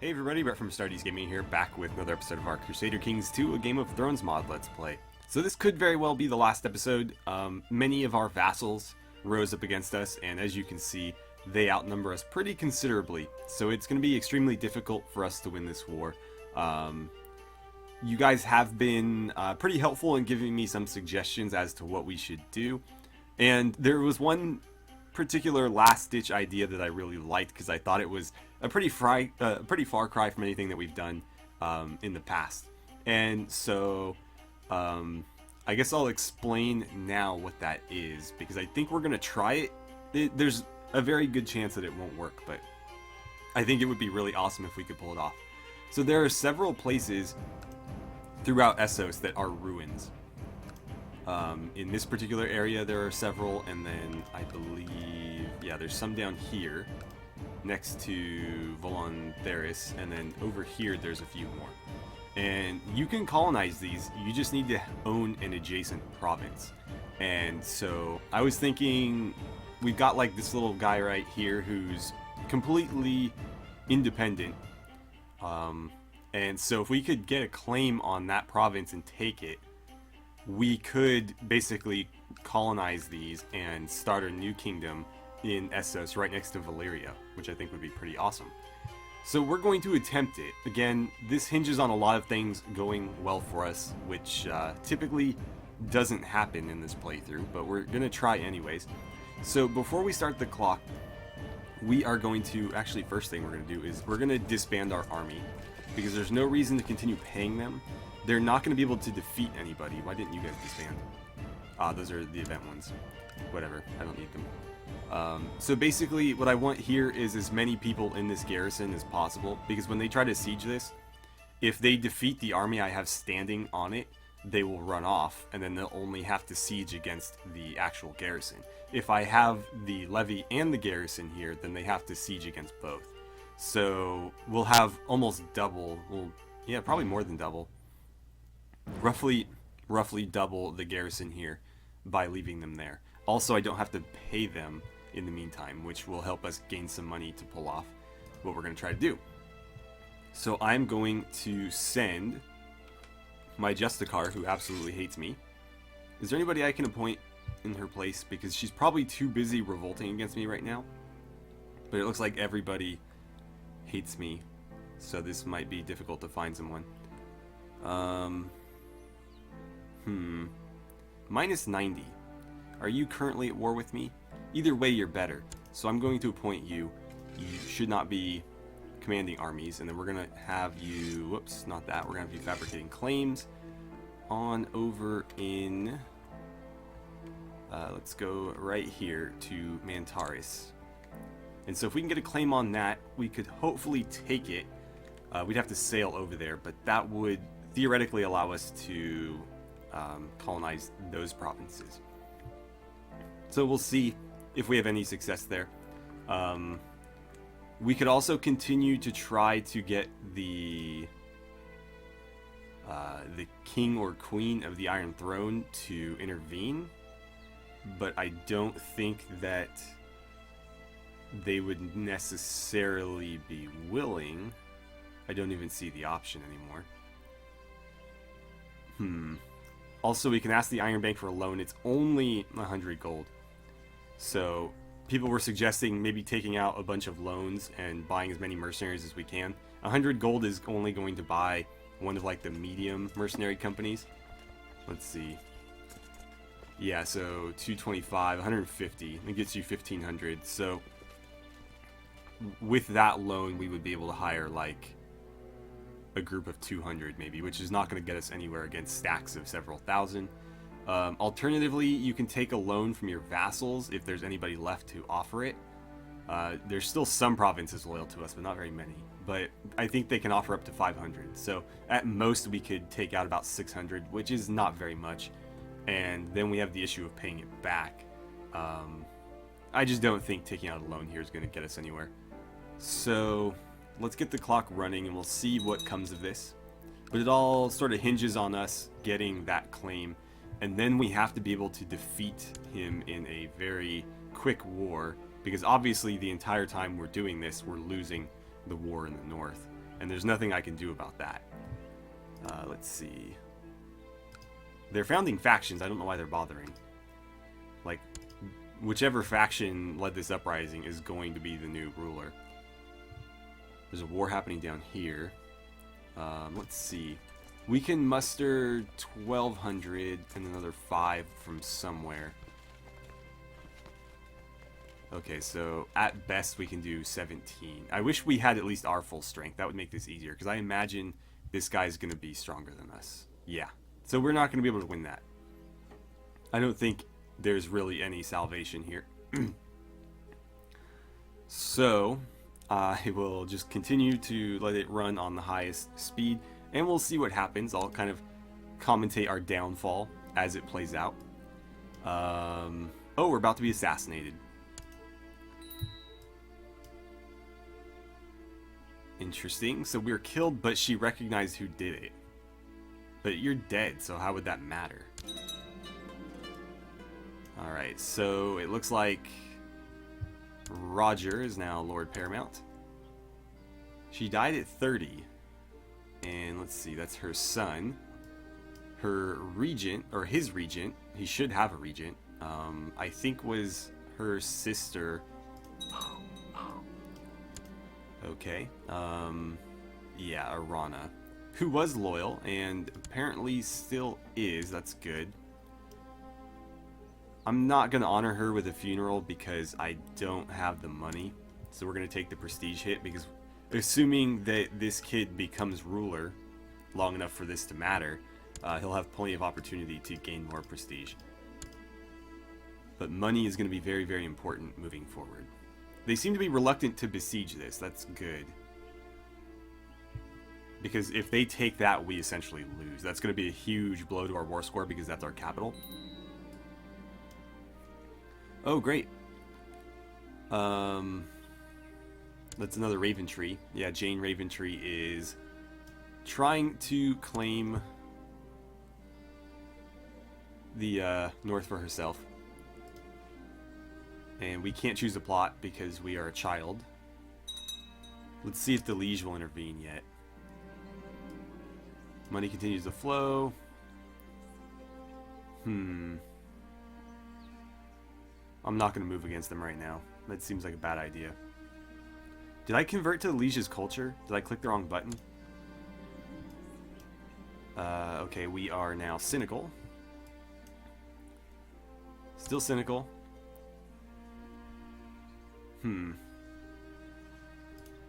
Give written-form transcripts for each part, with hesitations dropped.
Hey everybody, Brett from AstartesGaming here, back with another episode of our Crusader Kings 2, a Game of Thrones mod Let's Play. So this could very well be the last episode. Many of our vassals rose up against us, and as you can see, they outnumber us pretty considerably. So it's going to be extremely difficult for us to win this war. You guys have been pretty helpful in giving me some suggestions as to what we should do. And there was one particular last-ditch idea that I really liked because I thought it was a pretty far cry from anything that we've done in the past. And so I guess I'll explain now what that is, because I think we're going to try it. There's a very good chance that it won't work, but I think it would be really awesome if we could pull it off. So there are several places throughout Essos that are ruins. In this particular area there are several, and then I believe, yeah, there's some down here next to Volontheris, and then over here there's a few more. And you can colonize these, you just need to own an adjacent province. And so I was thinking, we've got like this little guy right here who's completely independent. And so if we could get a claim on that province and take it, we could basically colonize these and start a new kingdom in Essos right next to Valyria, which I think would be pretty awesome. So we're going to attempt it. Again, this hinges on a lot of things going well for us, which typically doesn't happen in this playthrough, but we're going to try anyways. So before we start the clock, we are going to, actually first thing we're going to do is we're going to disband our army, because there's no reason to continue paying them. They're not going to be able to defeat anybody. Why didn't you guys disband? Those are the event ones. Whatever, I don't need them. So basically, what I want here is as many people in this garrison as possible, because when they try to siege this, if they defeat the army I have standing on it, they will run off, and then they'll only have to siege against the actual garrison. If I have the levy and the garrison here, then they have to siege against both. So we'll have almost double, well, yeah, probably more than double. Roughly double the garrison here by leaving them there. Also, I don't have to pay them in the meantime, which will help us gain some money to pull off what we're going to try to do. So I'm going to send my Justicar, who absolutely hates me. Is there anybody I can appoint in her place? Because she's probably too busy revolting against me right now. But it looks like everybody hates me, so this might be difficult to find someone. Minus 90. Are you currently at war with me? Either way, you're better. So I'm going to appoint you. You should not be commanding armies, and then we're going to have you, whoops, not that, we're going to have you fabricating claims on over in, let's go right here to Mantaris. And so if we can get a claim on that, we could hopefully take it. We'd have to sail over there, but that would theoretically allow us to colonize those provinces. So we'll see if we have any success there. We could also continue to try to get the king or queen of the Iron Throne to intervene, but I don't think that they would necessarily be willing. I don't even see the option anymore. Also, we can ask the Iron Bank for a loan. It's only 100 gold. So people were suggesting maybe taking out a bunch of loans and buying as many mercenaries as we can. 100 gold is only going to buy one of like the medium mercenary companies. Let's see. Yeah, so 225, 150. It gets you 1500. So with that loan, we would be able to hire like a group of 200 maybe, which is not going to get us anywhere against stacks of several thousand. Alternatively, you can take a loan from your vassals if there's anybody left to offer it. There's still some provinces loyal to us, but not very many. But I think they can offer up to 500. So at most we could take out about 600, which is not very much. And then we have the issue of paying it back. I just don't think taking out a loan here is going to get us anywhere. So let's get the clock running and we'll see what comes of this. But it all sort of hinges on us getting that claim. And then we have to be able to defeat him in a very quick war, because obviously the entire time we're doing this, we're losing the war in the north. And there's nothing I can do about that. Let's see. They're founding factions. I don't know why they're bothering. Like, whichever faction led this uprising is going to be the new ruler. There's a war happening down here. Let's see. We can muster 1,200 and another 5 from somewhere. Okay, so at best we can do 17. I wish we had at least our full strength. That would make this easier, because I imagine this guy's going to be stronger than us. Yeah. So we're not going to be able to win that. I don't think there's really any salvation here. So I will just continue to let it run on the highest speed, and we'll see what happens. I'll kind of commentate our downfall as it plays out. Oh, we're about to be assassinated. Interesting. So we were killed, but she recognized who did it. But you're dead, so how would that matter? Alright, so it looks like Roger is now Lord Paramount. She died at 30. And let's see, that's her son. Her regent, or his regent, he should have a regent, I think was her sister. Okay, yeah, Arana, who was loyal and apparently still is. That's good. I'm not going to honor her with a funeral because I don't have the money. So we're going to take the prestige hit, because assuming that this kid becomes ruler long enough for this to matter, he'll have plenty of opportunity to gain more prestige. But money is going to be very, very important moving forward. They seem to be reluctant to besiege this. That's good. Because if they take that, we essentially lose. That's going to be a huge blow to our war score, because that's our capital. Oh, great. That's another Raventree. Yeah, Jane Raventree is trying to claim the north for herself. And we can't choose a plot because we are a child. Let's see if the liege will intervene yet. Money continues to flow. I'm not going to move against them right now. That seems like a bad idea. Did I convert to the liege's culture? Did I click the wrong button? Okay, we are now cynical. Still cynical.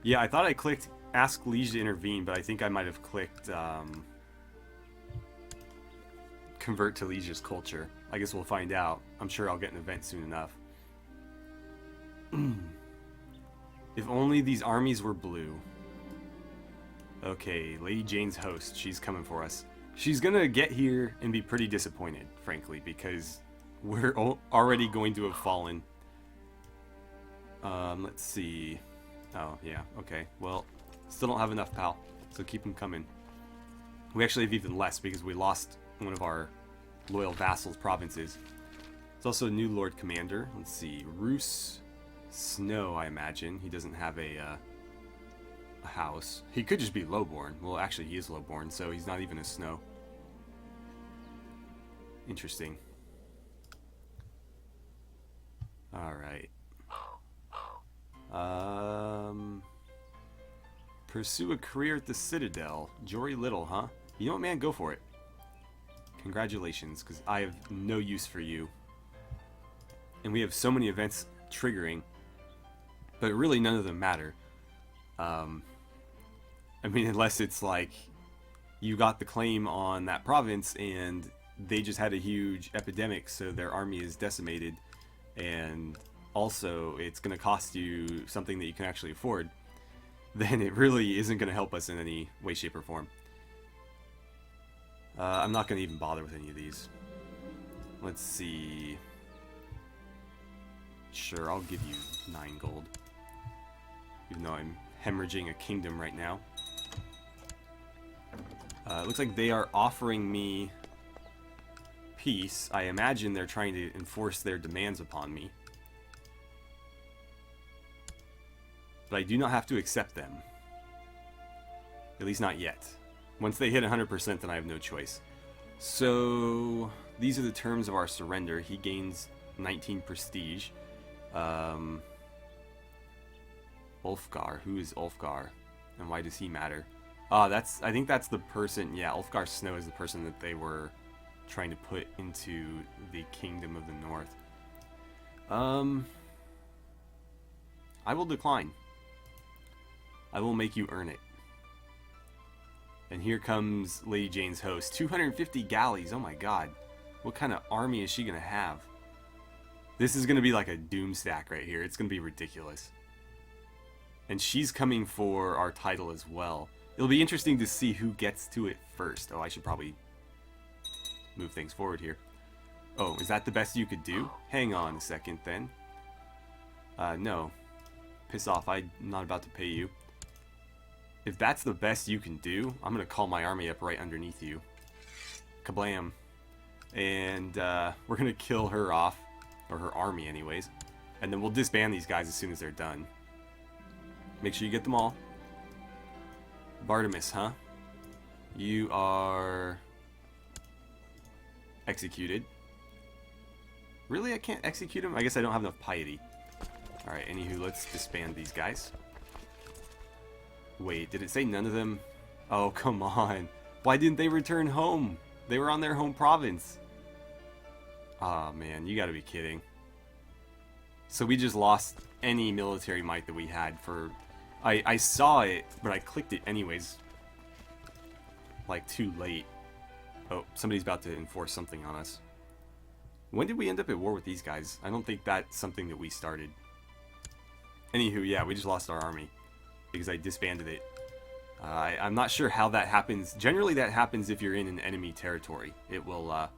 Yeah, I thought I clicked Ask Liege to intervene, but I think I might have clicked Convert to Liege's culture. I guess we'll find out. I'm sure I'll get an event soon enough. If only these armies were blue. Okay, Lady Jane's host. She's coming for us. She's gonna get here and be pretty disappointed, frankly, because we're already going to have fallen. Let's see. Oh, yeah, okay. Well, still don't have enough, pal. So keep them coming. We actually have even less because we lost one of our loyal vassals' provinces. There's also a new Lord Commander. Let's see. Roose Snow, I imagine. He doesn't have a house. He could just be lowborn. Well, actually, he is lowborn, so he's not even a Snow. Interesting. Alright. Pursue a career at the Citadel. Jory Little, huh? You know what, man? Go for it. Congratulations, because I have no use for you. And we have so many events triggering, but really none of them matter. I mean, unless it's like you got the claim on that province and they just had a huge epidemic, so their army is decimated, and also it's going to cost you something that you can actually afford, then it really isn't going to help us in any way, shape, or form. I'm not going to even bother with any of these. Let's see. Sure, I'll give you 9 gold. Even though I'm hemorrhaging a kingdom right now. It looks like they are offering me peace. I imagine they're trying to enforce their demands upon me. But I do not have to accept them. At least not yet. Once they hit 100%, then I have no choice. So these are the terms of our surrender. He gains 19 prestige. Ulfgar. Who is Ulfgar? And why does he matter? I think that's the person. Yeah, Ulfgar Snow is the person that they were trying to put into the Kingdom of the North. I will decline. I will make you earn it. And here comes Lady Jane's host. 250 galleys. Oh my god. What kind of army is she going to have? This is going to be like a doom stack right here. It's going to be ridiculous. And she's coming for our title as well. It'll be interesting to see who gets to it first. Oh, I should probably move things forward here. Oh, is that the best you could do? Hang on a second then. No. Piss off. I'm not about to pay you. If that's the best you can do, I'm going to call my army up right underneath you. Kablam. And we're going to kill her off. Or her army anyways. And then we'll disband these guys as soon as they're done. Make sure you get them all. Bartimus, huh? You are executed. Really? I can't execute him? I guess I don't have enough piety. Alright, anywho, let's disband these guys. Wait, did it say none of them? Oh, come on. Why didn't they return home? They were on their home province. Aw, man, you gotta be kidding. So we just lost any military might that we had for... I saw it, but I clicked it anyways. Like, too late. Oh, somebody's about to enforce something on us. When did we end up at war with these guys? I don't think that's something that we started. Anywho, yeah, we just lost our army. Because I disbanded it. I'm not sure how that happens. Generally, that happens if you're in an enemy territory. It will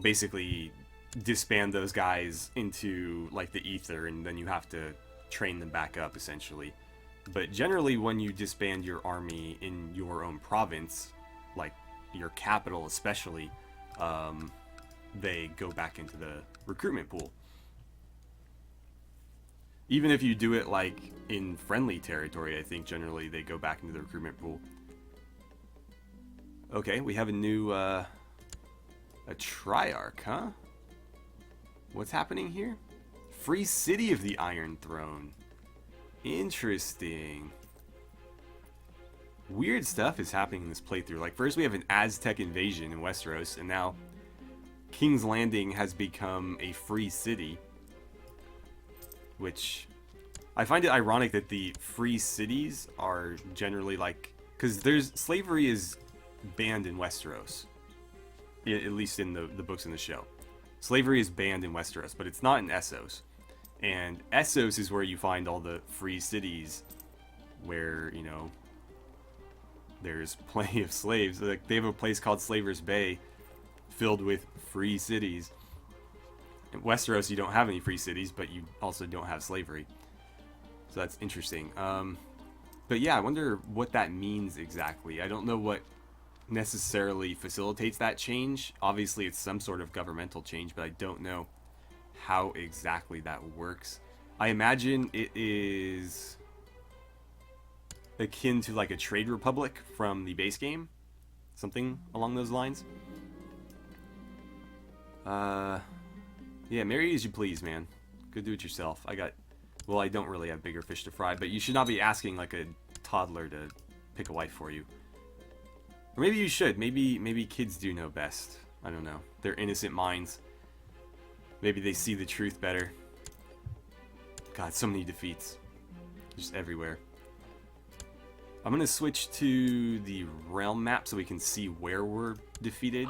basically disband those guys into, like, the ether, and then you have to train them back up, essentially. But generally, when you disband your army in your own province, like your capital especially, they go back into the recruitment pool. Even if you do it, like, in friendly territory, I think generally they go back into the recruitment pool. Okay, we have a new, a Triarch, huh? What's happening here? Free City of the Iron Throne. Interesting. Weird stuff is happening in this playthrough. Like, first we have an Aztec invasion in Westeros, and now King's Landing has become a free city. Which, I find it ironic that the free cities are generally like... Because slavery is banned in Westeros. At least in the books in the show. Slavery is banned in Westeros, but it's not in Essos. And Essos is where you find all the free cities where, you know, there's plenty of slaves. Like, they have a place called Slaver's Bay filled with free cities. In Westeros, you don't have any free cities, but you also don't have slavery. So that's interesting. But yeah, I wonder what that means exactly. I don't know what necessarily facilitates that change. Obviously, it's some sort of governmental change, but I don't know how exactly that works. I imagine it is akin to like a trade republic from the base game. Something along those lines. Yeah, marry as you please, man. Go do it yourself. Well, I don't really have bigger fish to fry, but you should not be asking like a toddler to pick a wife for you. Or maybe you should. Maybe kids do know best. I don't know. They're innocent minds. Maybe they see the truth better. God, so many defeats. Just everywhere. I'm going to switch to the realm map so we can see where we're defeated.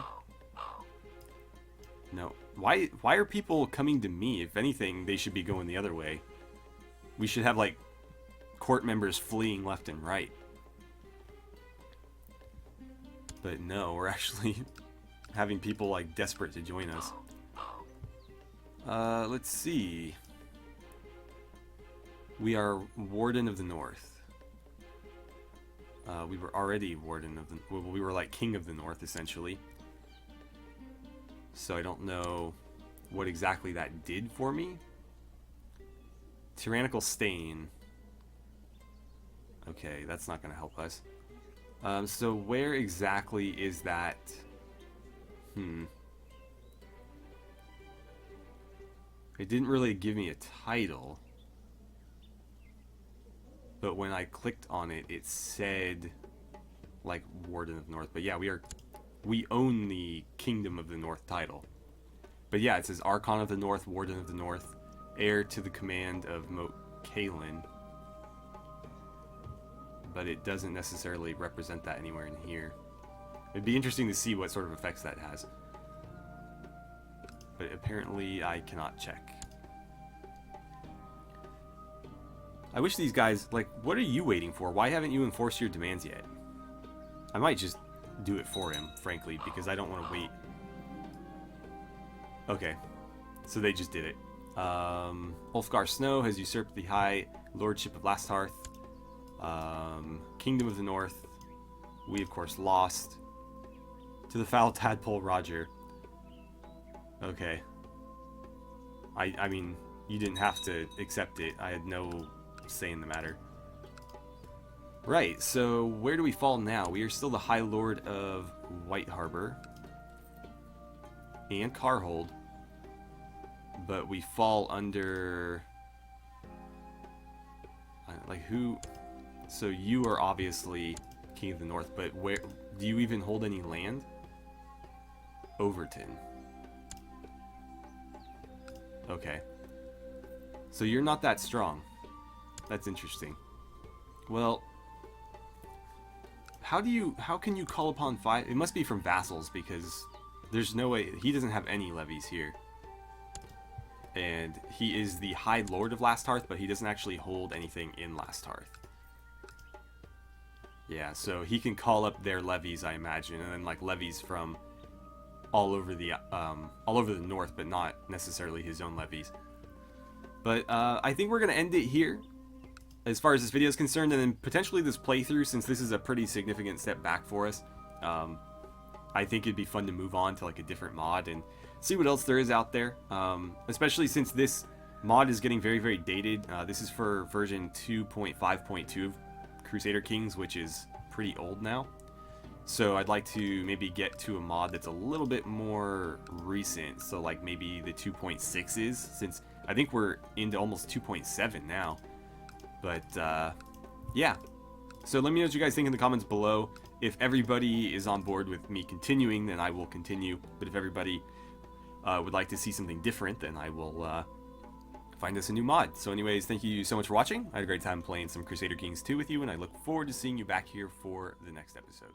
No. Why are people coming to me? If anything, they should be going the other way. We should have, like, court members fleeing left and right. But no, we're actually having people, like, desperate to join us. Let's see. We are Warden of the North. We were already Warden of the... Well, we were, like, King of the North, essentially. So I don't know what exactly that did for me. Tyrannical Stain. Okay, that's not going to help us. So where exactly is that? It didn't really give me a title. But when I clicked on it, it said, like, Warden of the North. But yeah, we own the Kingdom of the North title. But yeah, it says Archon of the North, Warden of the North, heir to the command of Moat Cailin. But it doesn't necessarily represent that anywhere in here. It'd be interesting to see what sort of effects that has. But apparently I cannot check. I wish these guys, like, what are you waiting for? Why haven't you enforced your demands yet? I might just do it for him, frankly, because I don't want to wait. Okay, so they just did it. Ulfgar Snow has usurped the high lordship of Lastarth. Kingdom of the North. We, of course, lost to the foul tadpole Roger. Okay. I mean, you didn't have to accept it. I had no say in the matter. Right, so where do we fall now? We are still the High Lord of White Harbor and Carhold, but we fall under, like, who? So you are obviously King of the North, but where do you even hold any land? Overton. Okay. So you're not that strong. That's interesting. Well, how can you call upon 5? It must be from vassals, because there's no way, he doesn't have any levies here. And he is the High Lord of Lastarth, but he doesn't actually hold anything in Lastarth. Yeah, so he can call up their levies, I imagine, and then, like, levies from all over the north, but not necessarily his own levies. But I think we're gonna end it here as far as this video is concerned, and then potentially this playthrough, since this is a pretty significant step back for us. I think it'd be fun to move on to, like, a different mod and see what else there is out there, especially since this mod is getting very, very dated. This is for version 2.5.2 of Crusader Kings, which is pretty old now. So I'd like to maybe get to a mod that's a little bit more recent, so like maybe the 2.6s, since I think we're into almost 2.7 now. But yeah, so let me know what you guys think in the comments below. If everybody is on board with me continuing, then I will continue, but if everybody would like to see something different, then I will find us a new mod. So anyways, thank you so much for watching. I had a great time playing some Crusader Kings 2 with you, and I look forward to seeing you back here for the next episode.